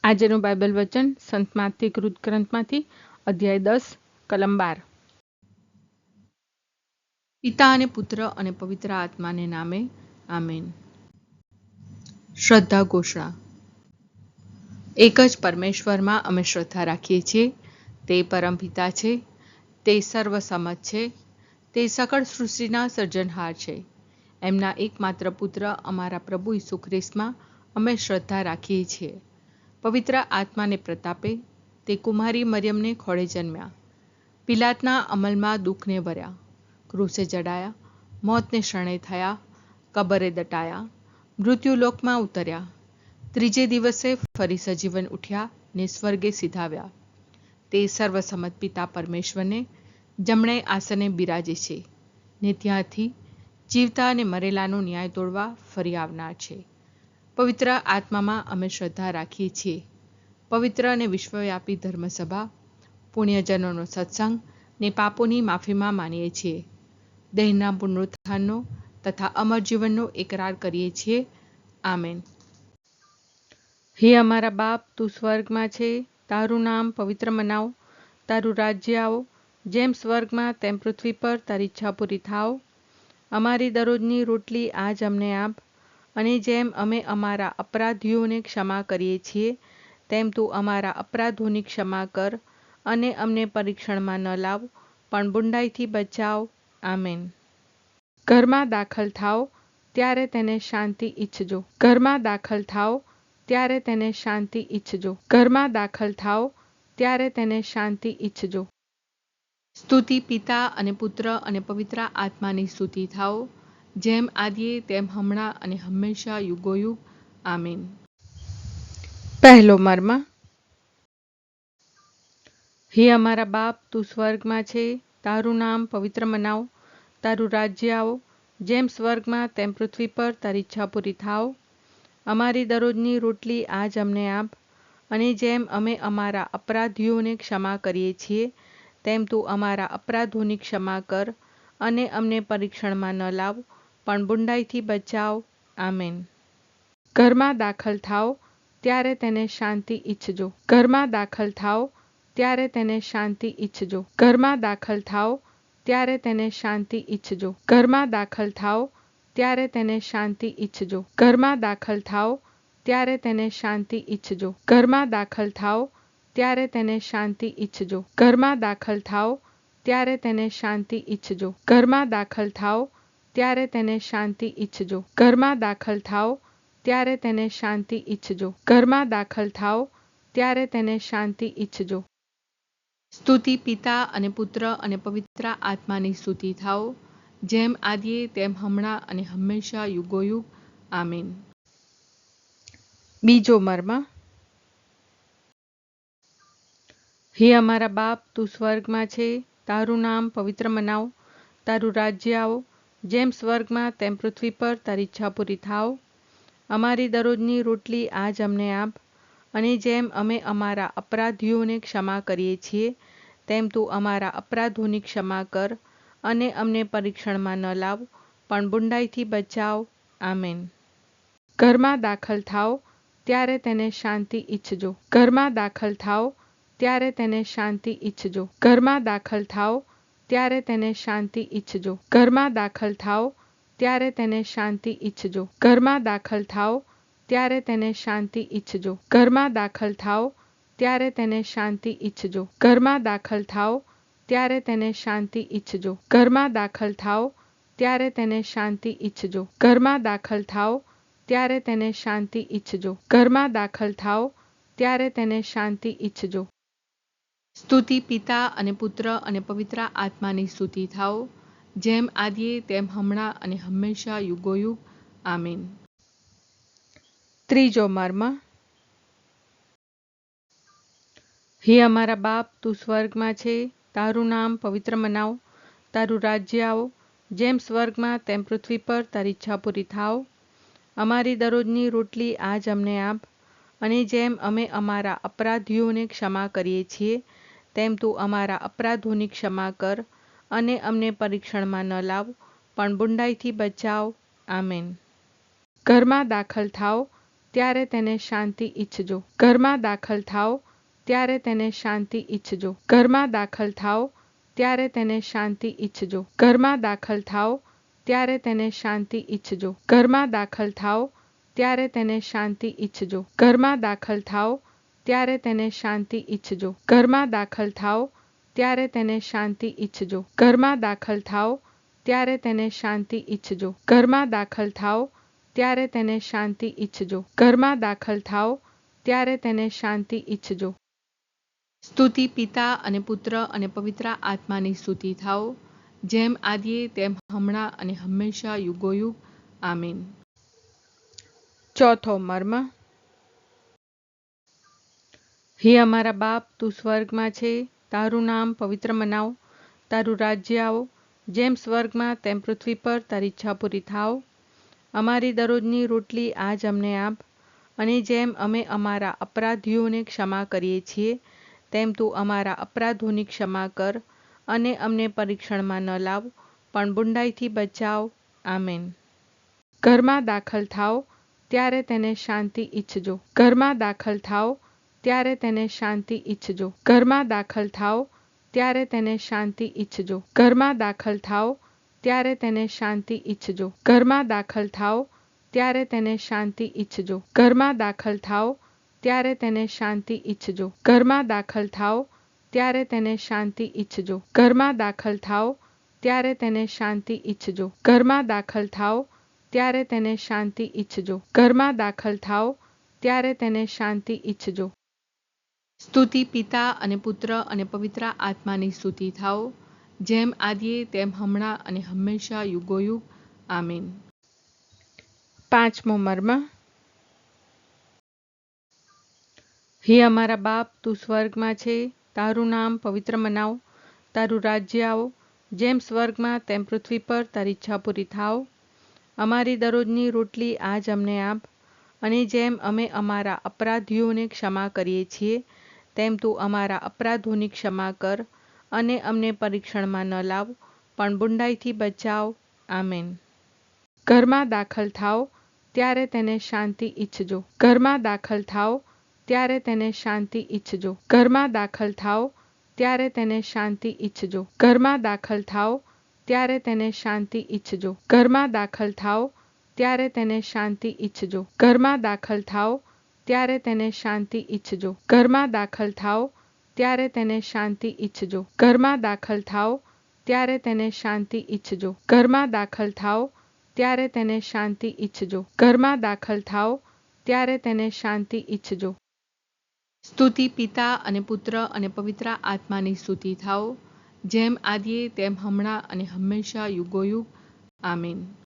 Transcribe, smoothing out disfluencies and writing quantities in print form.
આજનું બાઇબલ વચન સંત માથી કૃત ગ્રંથમાંથી અધ્યાય 10 કલમ 12। પિતા અને પુત્ર અને પવિત્ર આત્માને નામે આમેન। શ્રદ્ધા ઘોષણા। એક જ પરમેશ્વરમાં અમે શ્રદ્ધા રાખીએ છીએ। તે પરમપિતા છે, તે સર્વસમત છે, તે સકળ સૃષ્ટિના સર્જનહાર છે। એમના એકમાત્ર પુત્ર અમારા પ્રભુ ઈસુ ખ્રિસ્તમાં અમે શ્રદ્ધા રાખીએ છીએ। પવિત્ર આત્માને પ્રતાપે તે કુમારી મરિયમને ખોળે જન્મ્યા, પિલાતના અમલમાં દુઃખને ભર્યા, ક્રૂસે જડાયા, મોતને શરણે થયા, કબરે દટાયા, મૃત્યુલોકમાં ઉતર્યા, ત્રીજે દિવસે ફરી સજીવન ઉઠ્યા ને સ્વર્ગે સીધાવ્યા। તે સર્વસમત પિતા પરમેશ્વરને જમણે આસને બિરાજે છે ને ત્યાંથી જીવતા અને મરેલાનો ન્યાય તોડવા ફરી આવનાર છે। પવિત્ર આત્મામાં અમે શ્રદ્ધા રાખીએ છીએ। પવિત્ર અને વિશ્વવ્યાપી ધર્મસભા, પુણ્યજનોનો સત્સંગ ને પાપોની માફીમાં માનીએ છીએ। દેહના પુનરુત્થાનનો તથા અમર જીવનનો એકરાર કરીએ છીએ। આમેન। હે અમારા બાપ, તું સ્વર્ગમાં છે, તારું નામ પવિત્ર મનાવ, તારું રાજ્ય આવો, જેમ સ્વર્ગમાં તેમ પૃથ્વી પર તારી ઈચ્છા પૂરી થાવ। અમારી દરરોજની રોટલી આજ અમને આપ, અને જેમ અમે અમારા અપરાધીઓને ક્ષમા કરીએ છીએ તેમ તું અમારા અપરાધોની ક્ષમા કર, અને અમને પરીક્ષણમાં ન લાવ પણ બુંડાઈથી બચાવ। આમેન। ઘરમાં દાખલ થાવ ત્યારે તેને શાંતિ ઈચ્છજો, ઘરમાં દાખલ થાવ ત્યારે તેને શાંતિ ઈચ્છજો, ઘરમાં દાખલ થાવ ત્યારે તેને શાંતિ ઈચ્છજો। સ્તુતિ પિતા અને પુત્ર અને પવિત્ર આત્માની સ્તુતિ થાઓ, જેમ આદિએ તેમ હમણાં અને હંમેશા યુગોયુગ। આમીન। પહેલો મર્મ। હે અમારા બાપ, તું સ્વર્ગમાં છે, તારું નામ પવિત્ર મનાવ, તારું રાજ્ય આવો, જેમ સ્વર્ગમાં તેમ પૃથ્વી પર તારી ઈચ્છા પૂરી થાવ। અમારી દરરોજની રોટલી આજ અમને આપ, અને જેમ અમે અમારા અપરાધીઓને ક્ષમા કરીએ છીએ તેમ તું અમારા અપરાધોની ક્ષમા કર, અને અમને પરીક્ષણમાં ન લાવ પણ બુંડાઈથી બચાવ। આમેન। ઘરમાં દાખલ થાવ ત્યારે તેને શાંતિ ઈચ્છજો, ઘરમાં દાખલ થાવ ત્યારે તેને શાંતિ ઈચ્છજો, ઘરમાં દાખલ થાવ ત્યારે તેને શાંતિ ઈચ્છજો, ઘરમાં દાખલ થાવ ત્યારે તેને શાંતિ ઈચ્છજો, ઘરમાં દાખલ થાવ ત્યારે તેને શાંતિ ઈચ્છજો, ઘરમાં દાખલ થાવ ત્યારે તેને શાંતિ ઈચ્છજો, ઘરમાં દાખલ થાવ ત્યારે તેને શાંતિ ઈચ્છજો, ઘરમાં દાખલ થાવ ત્યારે તેને શાંતિ ઈચ્છજો, ઘરમાં દાખલ થાવ ત્યારે તેને શાંતિ ઈચ્છજો, ઘરમાં દાખલ થાવ ત્યારે તેને શાંતિ ઈચ્છજો। સ્તુતિ પિતા અને પુત્ર અને પવિત્ર આત્માની સ્તુતિ થાઓ, જેમ આદિએ તેમ હમણાં અને હંમેશા યુગોયુગ। આમીન। બીજો મર્મ। હે અમારા બાપ, તું સ્વર્ગમાં છે, તારું નામ પવિત્ર મનાવ, તારું રાજ્ય આવો, જેમ સ્વર્ગમાં તેમ પૃથ્વી પર તારી ઈચ્છા પૂરી થાવ। અમારી દરરોજની રોટલી આજ અમને આપ, અને જેમ અમે અમારા અપરાધીઓને ક્ષમા કરીએ છીએ તેમ તું અમારા અપરાધોની ક્ષમા કર, અને અમને પરીક્ષણમાં ન લાવ પણ બુંડાઈથી બચાવ। આમેન। ઘરમાં દાખલ થાવ ત્યારે તેને શાંતિ ઈચ્છજો, ઘરમાં દાખલ થાવ ત્યારે તેને શાંતિ ઈચ્છજો, ઘરમાં દાખલ થાવ ત્યારે તેને શાંતિ ઈચ્છજો, ઘરમાં દાખલ થાવ ત્યારે તેને શાંતિ ઈચ્છજો, ઘરમાં દાખલ થાવ ત્યારે તેને શાંતિ ઈચ્છજો, ઘરમાં દાખલ થાવ ત્યારે તેને શાંતિ ઈચ્છજો, ઘરમાં દાખલ થાવ ત્યારે તેને શાંતિ ઈચ્છજો, ઘરમાં દાખલ થાવ ત્યારે તેને શાંતિ ઈચ્છજો, ઘરમાં દાખલ થાવ ત્યારે તેને શાંતિ ઈચ્છજો, ઘરમાં દાખલ થાવ ત્યારે તેને શાંતિ ઈચ્છજો। સ્તુતિ પિતા અને પુત્ર અને પવિત્ર આત્માની સ્તુતિ થાઓ, જેમ આદિએ તેમ હમણાં અને હંમેશા યુગોયુગ। આમીન। ત્રીજો મર્મ। હે અમારા બાપ, તું સ્વર્ગમાં છે, તારું નામ પવિત્ર મનાવ, તારું રાજ્ય આવો, જેમ સ્વર્ગમાં તેમ પૃથ્વી પર તારી ઈચ્છા પૂરી થાવ। અમારી દરરોજની રોટલી આજ અમને આપ, અને જેમ અમે અમારા અપરાધીઓને ક્ષમા કરીએ છીએ તેમ તું અમારા અપરાધોની ક્ષમા કર, અને અમને પરીક્ષણમાં ન લાવ પણ બુંડાઈથી બચાવ। આમેન। ઘરમાં દાખલ થાવ ત્યારે તેને શાંતિ ઈચ્છજો. ઘરમાં દાખલ થાઓ ત્યારે તેને શાંતિ ઈચ્છજો. ઘરમાં દાખલ થાઓ ત્યારે તેને શાંતિ ઈચ્છજો. ઘરમાં દાખલ થાઓ ત્યારે તેને શાંતિ ઈચ્છજો. ઘરમાં દાખલ થાઓ ત્યારે તેને શાંતિ ઈચ્છજો. ઘરમાં દાખલ થાઓ ત્યારે તેને શાંતિ ઈચ્છજો. ઘરમાં દાખલ થાઓ ત્યારે તેને શાંતિ ઈચ્છજો. ઘરમાં દાખલ થાઓ ત્યારે તેને શાંતિ ઈચ્છજો. ઘરમાં દાખલ થાઓ ત્યારે તેને શાંતિ ઈચ્છજો. ઘરમાં દાખલ થાઓ ત્યારે તેને શાંતિ ઈચ્છજો. સ્તુતિ પિતા અને પુત્ર અને પવિત્ર આત્માની સ્તુતિ થાઓ, જેમ આદિએ તેમ હમણાં અને હંમેશા યુગોયુગ. આમીન. ચોથો મર્મ. હે અમારા બાપ, તું સ્વર્ગમાં છે, તારું નામ પવિત્ર મનાવ, તારું રાજ્ય આવો, જેમ સ્વર્ગમાં તેમ પૃથ્વી પર તારી ઈચ્છા પૂરી થાવ. અમારી દરરોજની રોટલી આજ અમને આપ, અને જેમ અમે અમારા અપરાધીઓને ક્ષમા કરીએ છીએ તેમ તું અમારા અપરાધોની ક્ષમા કર, અને અમને પરીક્ષણમાં ન લાવ, પણ બુંડાઈથી બચાવ. આમેન. ઘરમાં દાખલ થાઓ ત્યારે તેને શાંતિ ઈચ્છજો. ઘરમાં દાખલ થાઓ ત્યારે તેને શાંતિ ઈચ્છજો. ઘરમાં દાખલ થાઓ ત્યારે તેને શાંતિ ઈચ્છજો. ઘરમાં દાખલ થાઓ ત્યારે તેને શાંતિ ઈચ્છજો. ઘરમાં દાખલ થાઓ ત્યારે તેને શાંતિ ઈચ્છજો. ઘરમાં દાખલ થાઓ ત્યારે તેને શાંતિ ઈચ્છજો. ઘરમાં દાખલ થાઓ ત્યારે તેને શાંતિ ઈચ્છજો. ઘરમાં દાખલ થાઓ ત્યારે તેને શાંતિ ઈચ્છજો. ઘરમાં દાખલ થાઓ ત્યારે તેને શાંતિ ઈચ્છજો. ઘરમાં દાખલ થાઓ ત્યારે તેને શાંતિ ઈચ્છજો. સ્તુતિ પિતા અને પુત્ર અને પવિત્ર આત્માની સ્તુતિ થાઓ, જેમ આદિએ તેમ હમણાં અને હંમેશા યુગોયુગ. આમીન. પાંચમો મર્મ. હે અમારા બાપ, તું સ્વર્ગમાં છે, તારું નામ પવિત્ર મનાવ, તારું રાજ્ય આવો, જેમ સ્વર્ગમાં તેમ પૃથ્વી પર તારી ઈચ્છા પૂરી થાવ. અમારી દરરોજની રોટલી આજ અમને આપ, અને જેમ અમે અમારા અપરાધીઓને ક્ષમા કરીએ છીએ તેમ તું અમારા અપરાધોની ક્ષમા કર, અને અમને પરીક્ષણમાં ન લાવ, પણ બુંડાઈથી બચાવ. આમેન. ઘરમાં દાખલ થાઓ ત્યારે તેને શાંતિ ઈચ્છજો. ઘરમાં દાખલ થાઓ ત્યારે તેને શાંતિ ઈચ્છજો. ઘરમાં દાખલ થાઓ ત્યારે તેને શાંતિ ઈચ્છજો. ઘરમાં દાખલ થાઓ ત્યારે તેને શાંતિ ઈચ્છજો. ઘરમાં દાખલ થાઓ ત્યારે તેને શાંતિ ઈચ્છજો. ઘરમાં દાખલ થાઓ ત્યારે તેને શાંતિ ઈચ્છજો. ઘરમાં દાખલ થાઓ ત્યારે તેને શાંતિ ઈચ્છજો. ઘરમાં દાખલ થાઓ ત્યારે તેને શાંતિ ઈચ્છજો. ઘરમાં દાખલ થાઓ ત્યારે તેને શાંતિ ઈચ્છજો. ઘરમાં દાખલ થાઓ ત્યારે તેને શાંતિ ઈચ્છજો. સ્તુતિ પિતા અને પુત્ર અને પવિત્ર આત્માની સ્તુતિ થાઓ, જેમ આદિએ તેમ હમણાં અને હંમેશા યુગોયુગ. આમીન.